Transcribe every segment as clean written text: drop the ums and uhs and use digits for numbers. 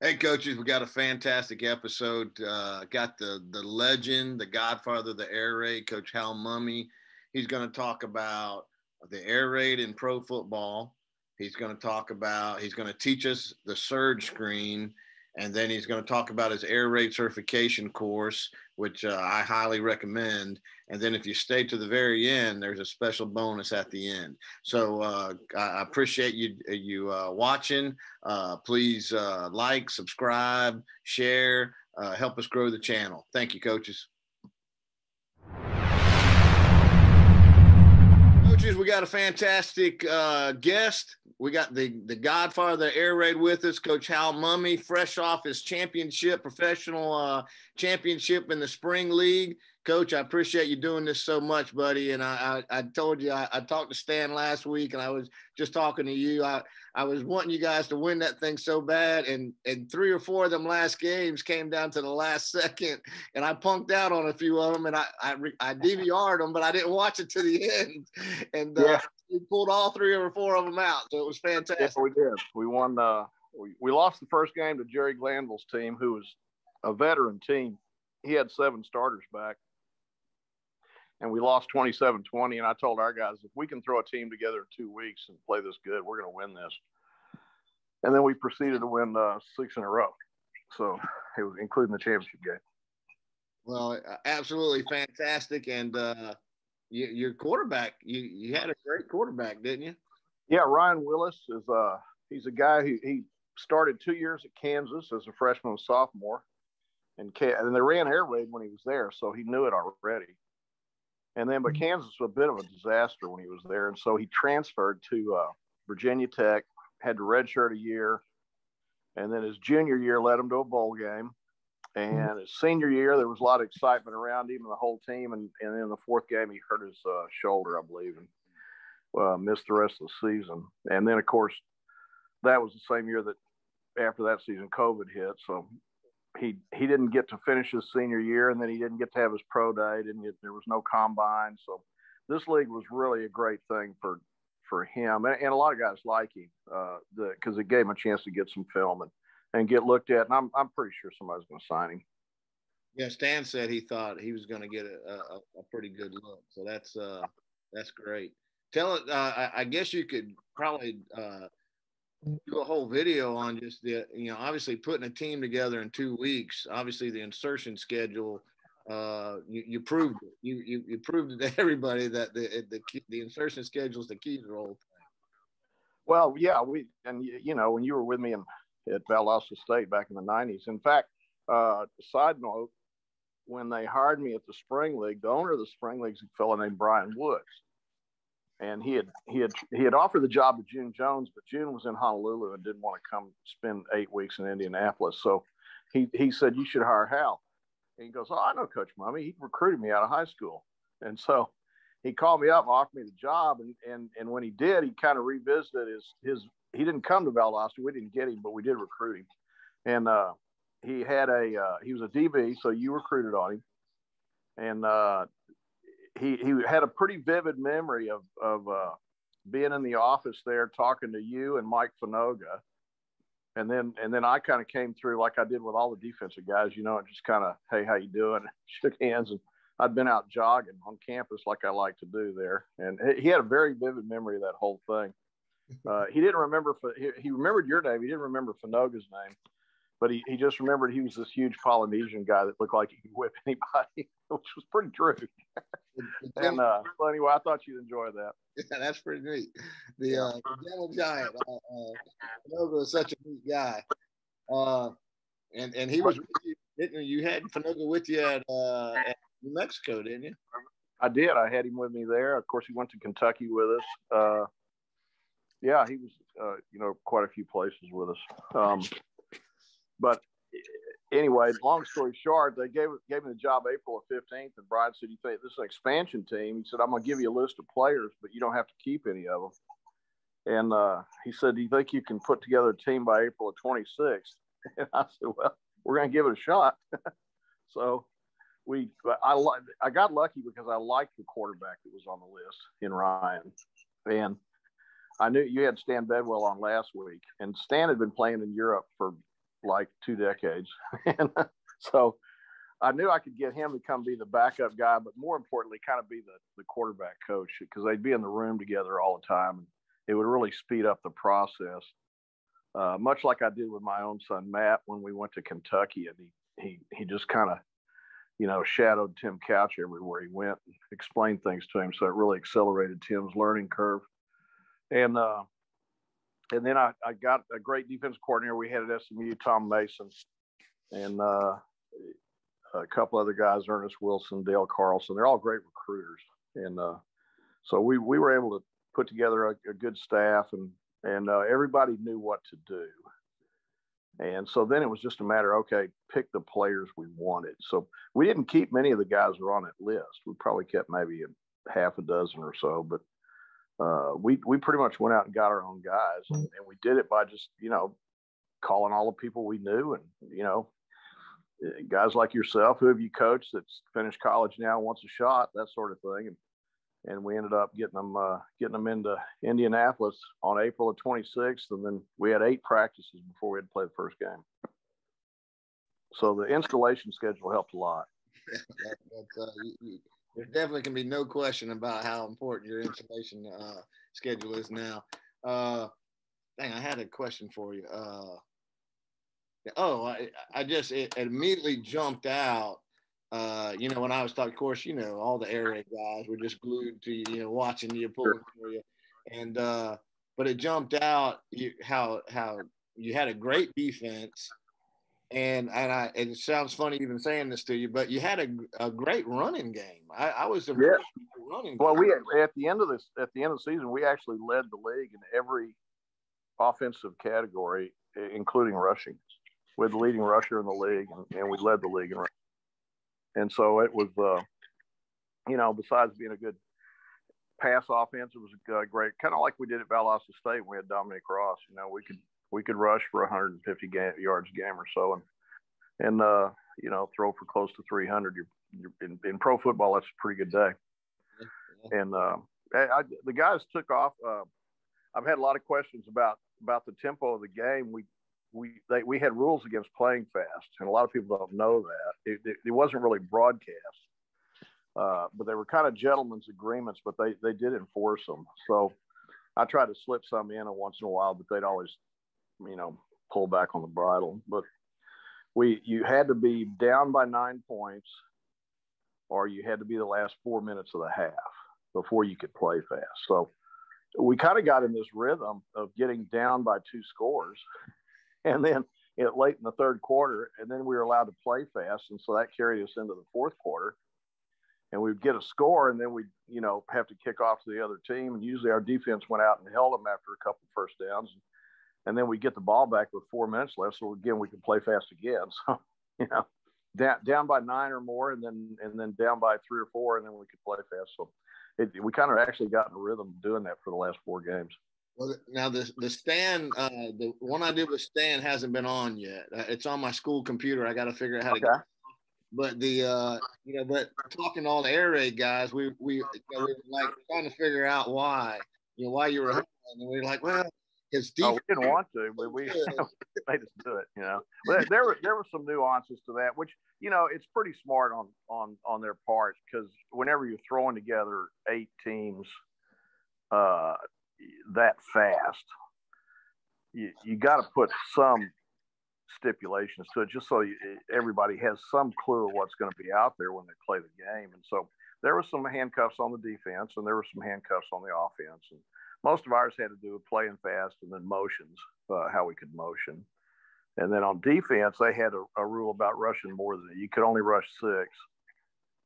Hey, coaches, we got a fantastic episode. Got the legend, the Godfather, the AirRaid, Coach Hal Mumme. He's going to talk about the AirRaid in pro football. He's going to he's going to teach us the surge screen, and then he's going to talk about his AirRaid certification course, which I highly recommend. And then if you stay to the very end, there's a special bonus at the end. So I appreciate you watching. Please like, subscribe, share, help us grow the channel. Thank you, coaches. Coaches, we got a fantastic guest. We got the Godfather AirRaid with us, Coach Hal Mumme, fresh off his professional championship in the spring league. Coach, I appreciate you doing this so much, buddy. And I told you, I talked to Stan last week, and I was just talking to you. I was wanting you guys to win that thing so bad, and 3 or 4 of them last games came down to the last second, and I punked out on a few of them, and I DVR'd them, but I didn't watch it to the end. And we pulled all 3 or 4 of them out, so it was fantastic. Yeah, we did. We won. We lost the first game to Jerry Glanville's team, who was a veteran team. He had 7 starters back. And we lost 27-20. And I told our guys, if we can throw a team together in 2 weeks and play this good, we're going to win this. And then we proceeded to win 6 in a row. So it was including the championship game. Well, absolutely fantastic. And your quarterback, you had a great quarterback, didn't you? Yeah, Ryan Willis he's a guy who he started 2 years at Kansas as a freshman and sophomore. And they ran AirRaid when he was there, so he knew it already. And then, but Kansas was a bit of a disaster when he was there. And so he transferred to Virginia Tech, had to redshirt a year. And then his junior year led him to a bowl game. And his senior year, there was a lot of excitement around him and the whole team. And in the 4th game, he hurt his shoulder, I believe, and missed the rest of the season. And then, of course, that was the same year that after that season, COVID hit. So he didn't get to finish his senior year, and then he didn't get to have his pro day. There was no combine. So this league was really a great thing for him. And a lot of guys like him because it gave him a chance to get some film and get looked at. And I'm pretty sure somebody's going to sign him. Yeah, Stan said he thought he was going to get a pretty good look. So that's great. Tell it. I guess you could probably do a whole video on just obviously putting a team together in 2 weeks. Obviously, the insertion schedule. You proved it. You proved it to everybody that the insertion schedule is the key to the whole thing. Well, yeah, when you were with me at Valdosta State back in the 90s. In fact, side note, when they hired me at the Spring League, the owner of the Spring League is a fellow named Brian Woods. And he had offered the job to June Jones, but June was in Honolulu and didn't want to come spend 8 weeks in Indianapolis. So he said, "You should hire Hal." And he goes, "Oh, I know Coach Mumme. He recruited me out of high school." And so he called me up and offered me the job. And when he did, he kind of revisited his he didn't come to Valdosta. We didn't get him, but we did recruit him. And he was a DB, so you recruited on him. And he had a pretty vivid memory of being in the office there talking to you and Mike Fanoga. And then I kind of came through like I did with all the defensive guys, and just kind of, "Hey, how you doing?" Shook hands. And I'd been out jogging on campus like I like to do there. And he had a very vivid memory of that whole thing. He didn't remember, he remembered your name. He didn't remember Fanoga's name, but he just remembered he was this huge Polynesian guy that looked like he could whip anybody, which was pretty true. And so anyway, I thought you'd enjoy that. Yeah, that's pretty neat. The Gentle Giant, Fanoga is such a neat guy. And he was with you, didn't you? You had Fanoga with you at New Mexico, didn't you? I did. I had him with me there. Of course, he went to Kentucky with us. Yeah, he was, quite a few places with us. But anyway, long story short, they gave me the job April 15th, and Brian said, "You think this is an expansion team?" He said, "I'm going to give you a list of players, but you don't have to keep any of them." And he said, "Do you think you can put together a team by April 26th?" And I said, "Well, we're going to give it a shot." So I got lucky because I liked the quarterback that was on the list in Ryan. And I knew you had Stan Bedwell on last week, and Stan had been playing in Europe for like 2 decades. And so I knew I could get him to come be the backup guy, but more importantly, kind of be the quarterback coach, because they'd be in the room together all the time. And it would really speed up the process, much like I did with my own son, Matt, when we went to Kentucky. And he just kind of, shadowed Tim Couch everywhere he went and explained things to him. So it really accelerated Tim's learning curve. And then I got a great defensive coordinator we had at SMU, Tom Mason, and a couple other guys, Ernest Wilson, Dale Carlson. They're all great recruiters. And so we were able to put together a good staff, and everybody knew what to do. And so then it was just a matter, okay, pick the players we wanted. So we didn't keep many of the guys who were on that list. We probably kept maybe half a dozen or so, but we pretty much went out and got our own guys, and we did it by just, calling all the people we knew, and, guys like yourself, who have you coached that's finished college now, wants a shot, that sort of thing. And we ended up getting them into Indianapolis on April the 26th. And then we had 8 practices before we had to play the first game. So the installation schedule helped a lot. There definitely can be no question about how important your installation schedule is now. I had a question for you. It immediately jumped out. When I was talking, of course, all the AirRaid guys were just glued to watching you, pulling for you, and but it jumped out how you had a great defense, and it sounds funny even saying this to you, but you had a great running game. I was impressed with the running game. Well, we at the end of the season, we actually led the league in every offensive category, including rushing. We're the leading rusher in the league, and we led the league in rushing. And so it was, besides being a good pass offense, it was great, kind of like we did at Valdosta State when we had Dominic Ross. We could rush for 150 yards a game or so, and throw for close to 300. In pro football, that's a pretty good day. And the guys took off. I've had a lot of questions about the tempo of the game. We had rules against playing fast, and a lot of people don't know that. It wasn't really broadcast, but they were kind of gentlemen's agreements, but they did enforce them. So I tried to slip some in once in a while, but they'd always, pull back on the bridle. But you had to be down by 9 points, or you had to be the last 4 minutes of the half before you could play fast. So we kind of got in this rhythm of getting down by 2 scores. And then late in the third quarter, and then we were allowed to play fast. And so that carried us into the fourth quarter. And we'd get a score, and then we'd, have to kick off to the other team. And usually our defense went out and held them after a couple of first downs. And then we get the ball back with 4 minutes left. So again, we could play fast again. So, down by 9 or more, and then down by 3 or 4, and then we could play fast. So we kind of actually got in a rhythm doing that for the last 4 games. Well, now the stand, the one I did with Stan hasn't been on yet. It's on my school computer. I got to figure out how to get it. But but talking to all the AirRaid guys, we were like trying to figure out why you were home, and we were like, well, his defense. We didn't want to, but we made us do it. But there were some nuances to that, which it's pretty smart on their part, because whenever you're throwing together 8 teams, that fast, you got to put some stipulations to it, just so everybody has some clue of what's going to be out there when they play the game. And so there were some handcuffs on the defense, and there were some handcuffs on the offense, and most of ours had to do with playing fast and then motions, how we could motion. And then on defense, they had a rule about rushing more than you could only rush 6.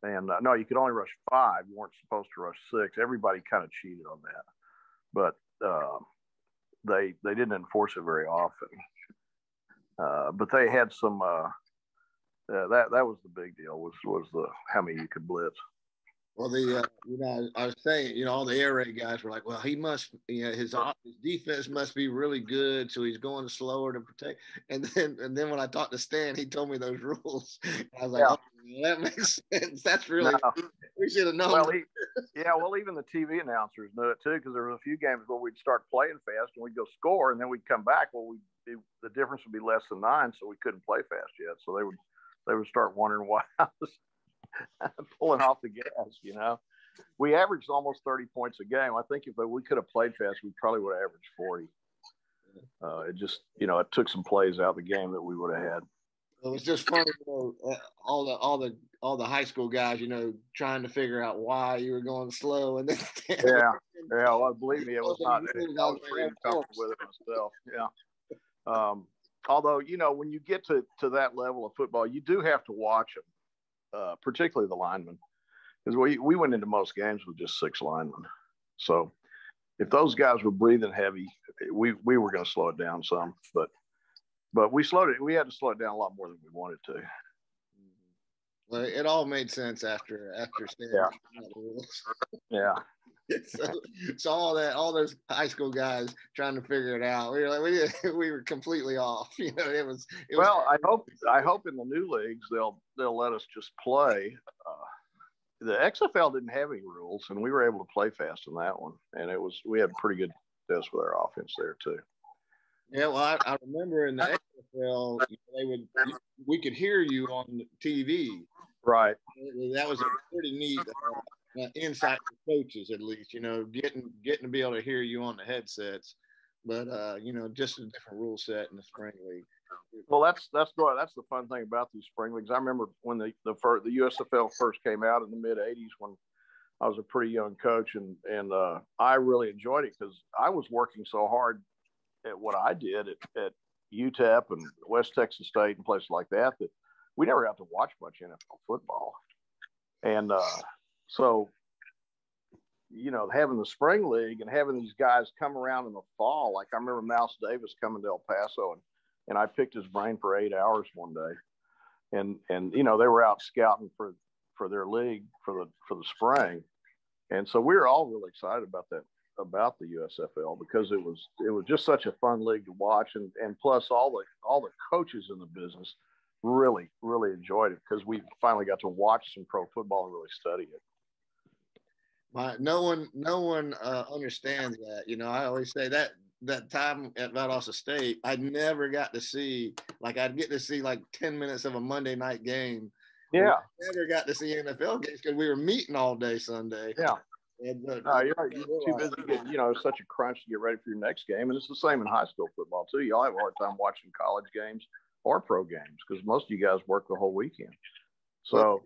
And no, you could only rush 5. You weren't supposed to rush 6. Everybody kind of cheated on that. But they didn't enforce it very often. But they had some. That was the big deal, was the how many you could blitz. Well, I was saying, all the air raid guys were like, well, he must, his defense must be really good, so he's going slower to protect. And then when I talked to Stan, he told me those rules. I was like, oh, that makes sense. That's really we should have known. Well, Yeah, well, even the TV announcers knew it too, because there were a few games where we'd start playing fast and we'd go score, and then we'd come back. Well, the difference would be less than 9, so we couldn't play fast yet. So they would start wondering why I was pulling off the gas. We averaged almost 30 points a game. I think if we could have played fast, we probably would have averaged 40. It just, it took some plays out of the game that we would have had. It was just funny, all the high school guys, trying to figure out why you were going slow, and then yeah. Well, believe me, it was not. I was pretty comfortable with it myself. Yeah. Although, when you get to that level of football, you do have to watch them, particularly the linemen, because we went into most games with just 6 linemen. So if those guys were breathing heavy, we were going to slow it down some, but we slowed it. We had to slow it down a lot more than we wanted to. Well, it all made sense after standing the rules. Yeah. So all those high school guys trying to figure it out, we were completely off. It was. Well, I hope in the new leagues they'll let us just play. The XFL didn't have any rules, and we were able to play fast in that one, and we had pretty good success with our offense there too. Yeah, well, I remember in the XFL, we could hear you on TV. Right. That was a pretty neat insight for coaches, at least. Getting to be able to hear you on the headsets, but just a different rule set in the spring league. Well, that's the fun thing about these spring leagues. I remember when the USFL first came out in the mid '80s, when I was a pretty young coach, and I really enjoyed it because I was working so hard at what I did at UTEP and West Texas State and places like that we never got to watch much NFL football. And so, having the spring league and having these guys come around in the fall, like I remember Mouse Davis coming to El Paso, and I picked his brain for 8 hours one day. And they were out scouting for their league for the spring. And so we were all really excited about the USFL, because it was just such a fun league to watch, and plus all the coaches in the business really enjoyed it, because we finally got to watch some pro football and really study it. No one understands that. I always say that time at Valdosta State, I never got to see, I'd get to see 10 minutes of a Monday night game. Yeah. I never got to see NFL games because we were meeting all day Sunday. Yeah. And you're too busy getting, it's such a crunch to get ready for your next game. And it's the same in high school football too. Y'all have a hard time watching college games or pro games because most of you guys work the whole weekend. So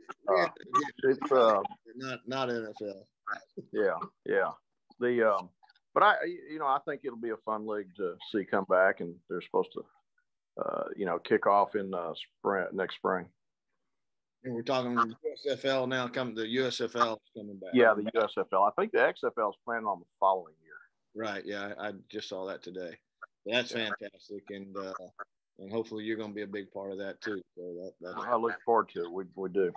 it's not NFL. Yeah. But I think it'll be a fun league to see come back, and they're supposed to kick off in next spring. And we're talking USFL now. The USFL is coming back. Yeah, the USFL. I think the XFL is planning on the following year. Right. Yeah, I just saw that today. That's fantastic, and hopefully you're going to be a big part of that too. So I look forward to it. We do.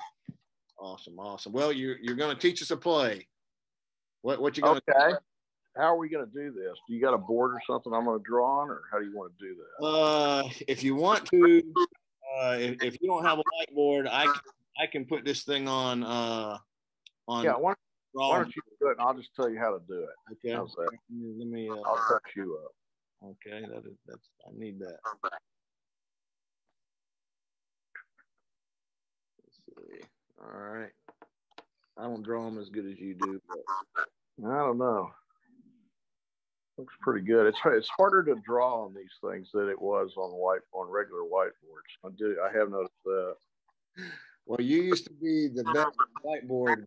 Awesome. Well, you're going to teach us a play. What you going to? Okay. How are we going to do this? Do you got a board or something I'm going to draw on, or how do you want to do that? If you want to, if you don't have a whiteboard, I can put this thing on. Yeah, why don't you do it, and I'll just tell you how to do it. Okay. How's that? Let me. I'll touch you up. Okay, that's I need that. Let's see. All right. I don't draw them as good as you do, but I don't know. Looks pretty good. It's harder to draw on these things than it was on regular whiteboards. I have noticed that. Well, you used to be the best whiteboard,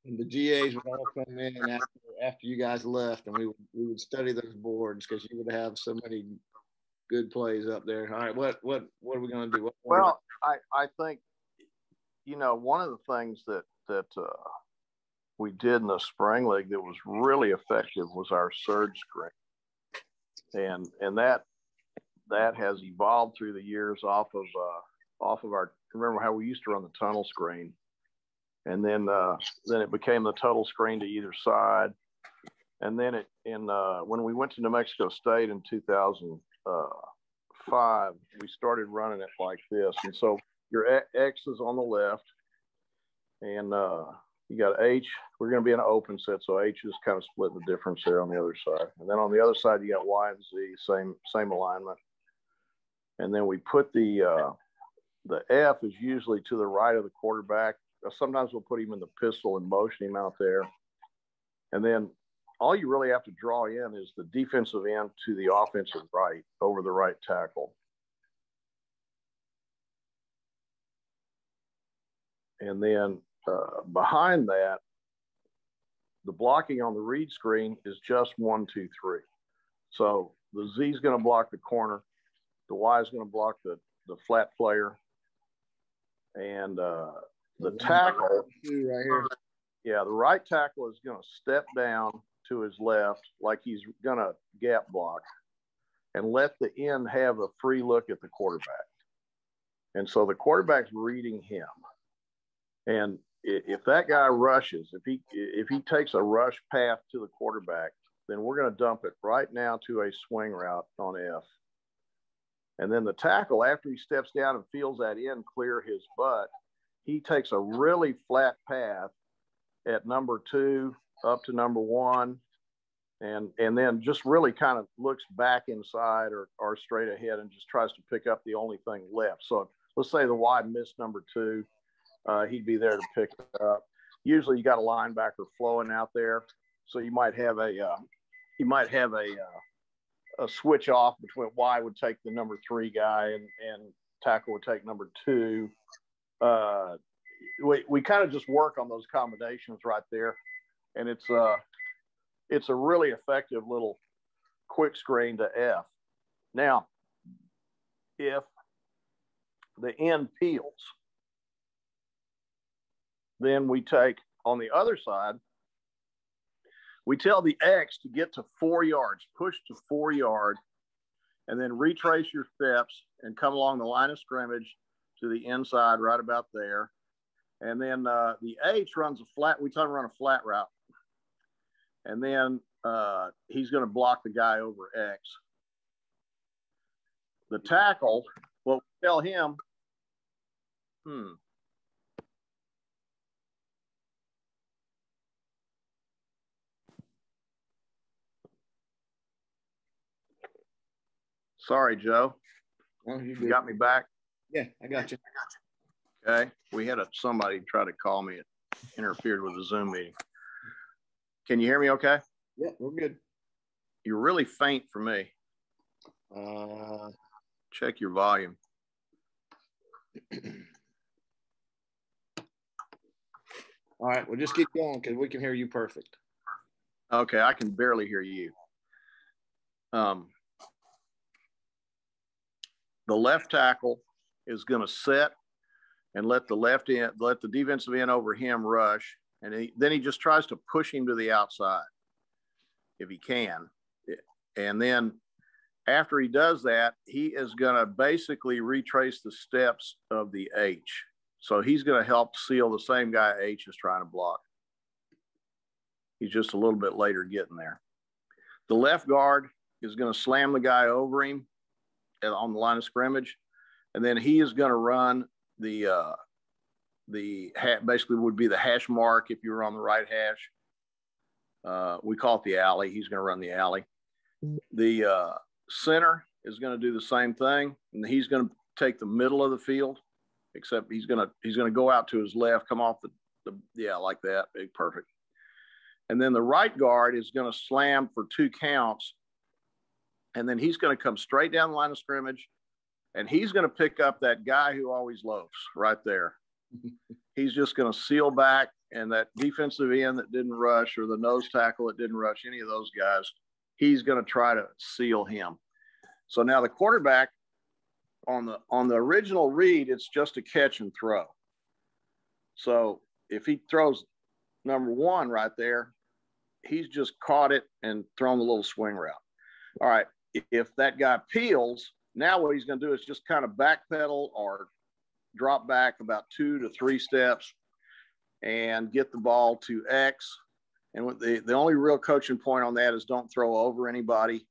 and the GAs would all come in after you guys left, and we would study those boards because you would have so many good plays up there. All right, what are we going to do? Well, I think one of the things that we did in the spring league that was really effective was our surge screen, and that has evolved through the years off of our. Remember how we used to run the tunnel screen, and then it became the total screen to either side, and then when we went to New Mexico State in 2005, we started running it like this, and so your X is on the left, and You got H. We're going to be in an open set, so H is kind of split the difference there on the other side. And then on the other side, you got Y and Z, same alignment. And then we put the F is usually to the right of the quarterback. Sometimes we'll put him in the pistol and motion him out there. And then all you really have to draw in is the defensive end to the offensive right over the right tackle. And then behind that, the blocking on the read screen is just 1, 2, 3. So the Z is going to block the corner. The Y is going to block the flat player. And the tackle, right here. Yeah, the right tackle is going to step down to his left like he's going to gap block and let the end have a free look at the quarterback. And so the quarterback's reading him. And if that guy rushes, if he takes a rush path to the quarterback, then we're going to dump it right now to a swing route on F. And then the tackle, after he steps down and feels that end clear his butt, he takes a really flat path at number 2 up to number 1, and then just really kind of looks back inside or straight ahead and just tries to pick up the only thing left. So let's say the Y missed number 2. He'd be there to pick it up. Usually you got a linebacker flowing out there, so you might have a switch off between Y would take the number 3 guy and tackle would take number 2. We kind of just work on those combinations right there, and it's a really effective little quick screen to F. Now, if the end peels, then we take, on the other side, we tell the X to get to 4 yards, push to 4 yards, and then retrace your steps and come along the line of scrimmage to the inside right about there. And then the H runs a flat, we tell him to run a flat route. And then he's going to block the guy over X. The tackle, well, we tell him, Sorry, Joe. Oh, you got me back? Yeah, I got you. Okay. We had somebody try to call me. It interfered with the Zoom meeting. Can you hear me okay? Yeah, we're good. You're really faint for me. Check your volume. All right, well, just keep going because we can hear you perfect. Okay, I can barely hear you. The left tackle is going to set and let the defensive end over him rush, and then he just tries to push him to the outside if he can. And then after he does that, he is going to basically retrace the steps of the H. So he's going to help seal the same guy H is trying to block. He's just a little bit later getting there. The left guard is going to slam the guy over him on the line of scrimmage, and then he is going to run basically would be the hash mark if you were on the right hash. We call it the alley. He's going to run the alley. The center is going to do the same thing, and he's going to take the middle of the field, except he's going to go out to his left, come off the like that, big, perfect. And then the right guard is going to slam for 2 counts, and then he's going to come straight down the line of scrimmage, and he's going to pick up that guy who always loafs right there. He's just going to seal back, and that defensive end that didn't rush or the nose tackle that didn't rush, any of those guys, he's going to try to seal him. So now the quarterback on the original read, it's just a catch and throw. So if he throws number 1 right there, he's just caught it and thrown the little swing route. All right, if that guy peels, now what he's going to do is just kind of backpedal or drop back about 2 to 3 steps and get the ball to X. And the only real coaching point on that is don't throw over anybody.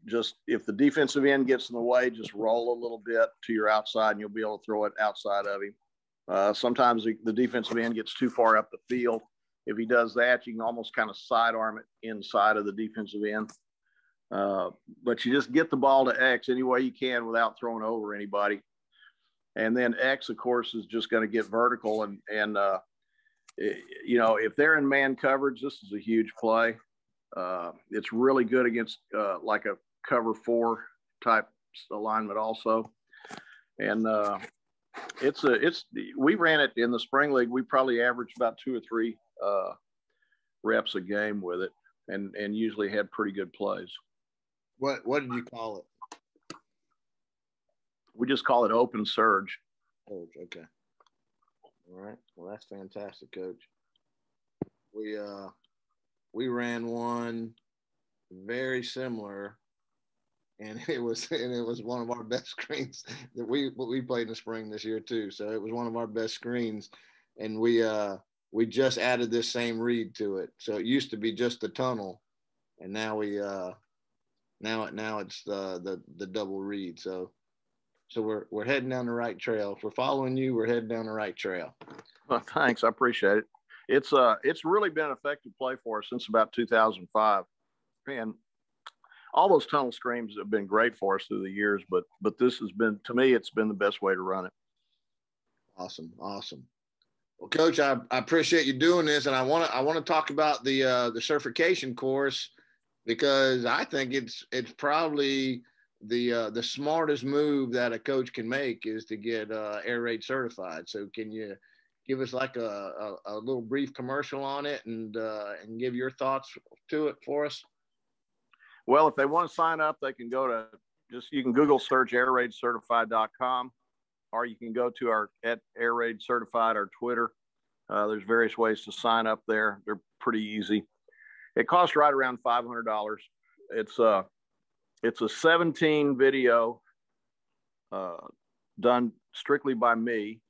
Just if the defensive end gets in the way, just roll a little bit to your outside and you'll be able to throw it outside of him. Sometimes the defensive end gets too far up the field. If he does that, you can almost kind of sidearm it inside of the defensive end. But you just get the ball to X any way you can without throwing over anybody. And then X, of course, is just going to get vertical. And if they're in man coverage, this is a huge play. It's really good against like a cover 4 type alignment also. And we ran it in the spring league. We probably averaged about 2 or 3 reps a game with it, and usually had pretty good plays. What did you call it? We just call it open surge. Surge, okay. All right. Well, that's fantastic, Coach. We ran one very similar, and it was one of our best screens that we played in the spring this year too. So it was one of our best screens, and we just added this same read to it. So it used to be just the tunnel, and now it's the double read. So we're heading down the right trail. If we're following you, we're heading down the right trail. Well, thanks. I appreciate it. It's really been an effective play for us since about 2005. And all those tunnel screens have been great for us through the years, but this has been, to me, it's been the best way to run it. Awesome. Well, Coach, I appreciate you doing this, and I want to talk about the certification course, because I think it's probably the smartest move that a coach can make is to get AirRaid certified. So can you give us like a little brief commercial on it and give your thoughts to it for us? Well, if they want to sign up, they can go to you can Google search AirRaidCertified.com, or you can go to our at AirRaid Certified, our Twitter. There's various ways to sign up there. They're pretty easy. It costs right around $500. It's a 17 video done strictly by me.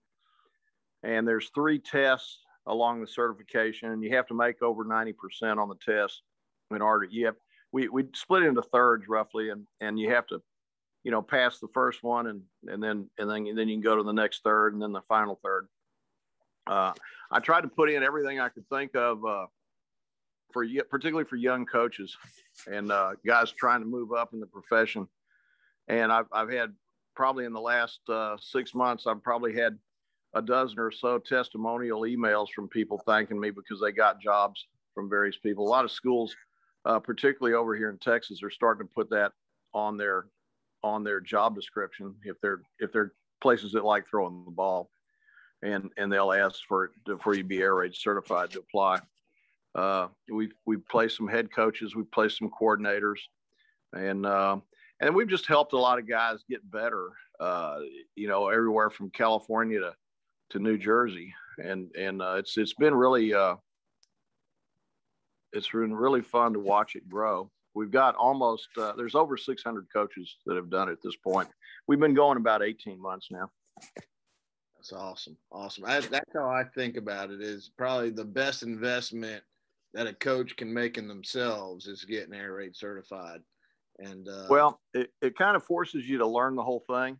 And there's 3 tests along the certification, and you have to make over 90% on the test in order. We split into thirds roughly, and you have to, pass the first one, and then you can go to the next third, and then the final third. I tried to put in everything I could think of particularly for young coaches and guys trying to move up in the profession. And I've had probably in the last 6 months, I've probably had a dozen or so testimonial emails from people thanking me because they got jobs from various people. A lot of schools, particularly over here in Texas, are starting to put that on their job description if they're places that like throwing the ball, and they'll ask for you be AirRaid certified to apply. We've placed some head coaches, we've placed some coordinators, and we've just helped a lot of guys get better. Everywhere from California to New Jersey, and it's been really fun to watch it grow. We've got almost there's over 600 coaches that have done it at this point. We've been going about 18 months now. That's awesome. That's how I think about it. Is probably the best investment that a coach can make in themselves is getting AirRaid certified. And well, it kind of forces you to learn the whole thing.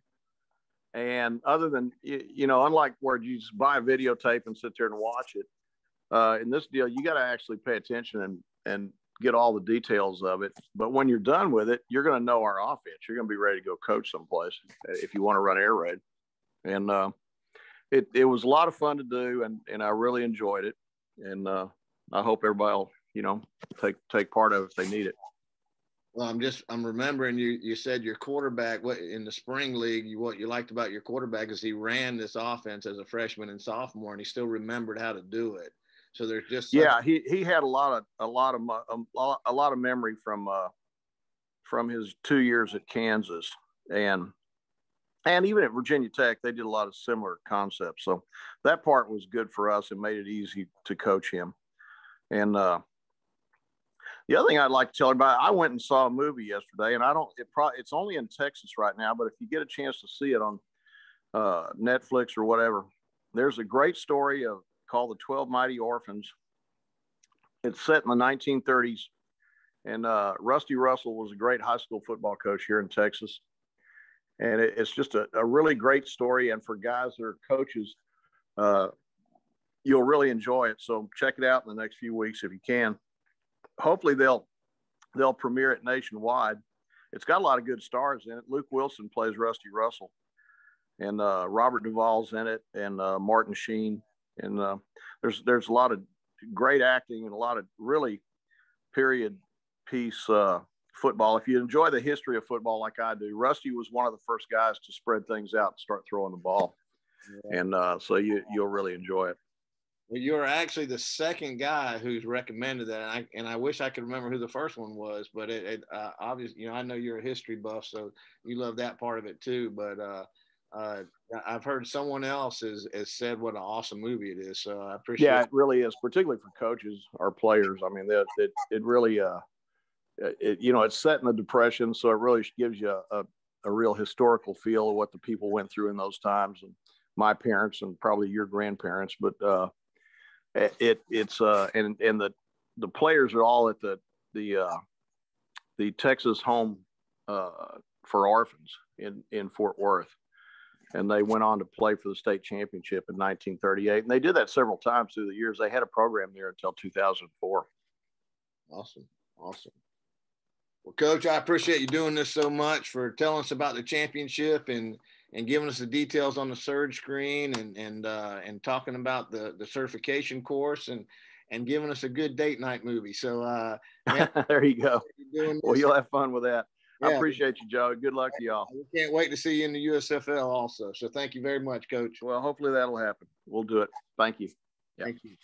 And other than, unlike where you just buy a videotape and sit there and watch it, in this deal, you got to actually pay attention and get all the details of it. But when you're done with it, you're going to know our offense. You're going to be ready to go coach someplace if you want to run AirRaid. And it was a lot of fun to do, and I really enjoyed it. And I hope everybody will, take part of it if they need it. Well, I'm remembering you said your quarterback in the spring league, what you liked about your quarterback is he ran this offense as a freshman and sophomore, and he still remembered how to do it. So there's just he had a lot of memory from his 2 years at Kansas, and even at Virginia Tech, they did a lot of similar concepts. So that part was good for us and made it easy to coach him. And the other thing I'd like to tell you about, I went and saw a movie yesterday, and it's only in Texas right now, but if you get a chance to see it on Netflix or whatever, there's a great story called The 12 Mighty Orphans. It's set in the 1930s, and Rusty Russell was a great high school football coach here in Texas. And it's just a really great story. And for guys that are coaches, You'll really enjoy it. So check it out in the next few weeks if you can. Hopefully they'll premiere it nationwide. It's got a lot of good stars in it. Luke Wilson plays Rusty Russell, and Robert Duvall's in it, and Martin Sheen. And there's a lot of great acting and a lot of really period piece football. If you enjoy the history of football like I do, Rusty was one of the first guys to spread things out and start throwing the ball. Yeah. And so you'll really enjoy it. Well, you're actually the second guy who's recommended that, and I wish I could remember who the first one was, but it obviously, I know you're a history buff, so you love that part of it too. But I've heard someone else has said what an awesome movie it is, so I appreciate. Yeah, it really is, particularly for coaches or players. I mean, it really, it's set in the Depression, so it really gives you a real historical feel of what the people went through in those times, and my parents and probably your grandparents, but. It's and the players are all at the Texas Home for Orphans in Fort Worth, and they went on to play for the state championship in 1938, and they did that several times through the years. They had a program there until 2004. Awesome. Well, Coach, I appreciate you doing this so much, for telling us about the championship and giving us the details on the surge screen and talking about the certification course and giving us a good date night movie. So man, there you go. Well, you'll have fun with that. Yeah. I appreciate you, Joe. Good luck to y'all. We can't wait to see you in the USFL also. So thank you very much, Coach. Well, hopefully that'll happen. We'll do it. Thank you. Yeah. Thank you.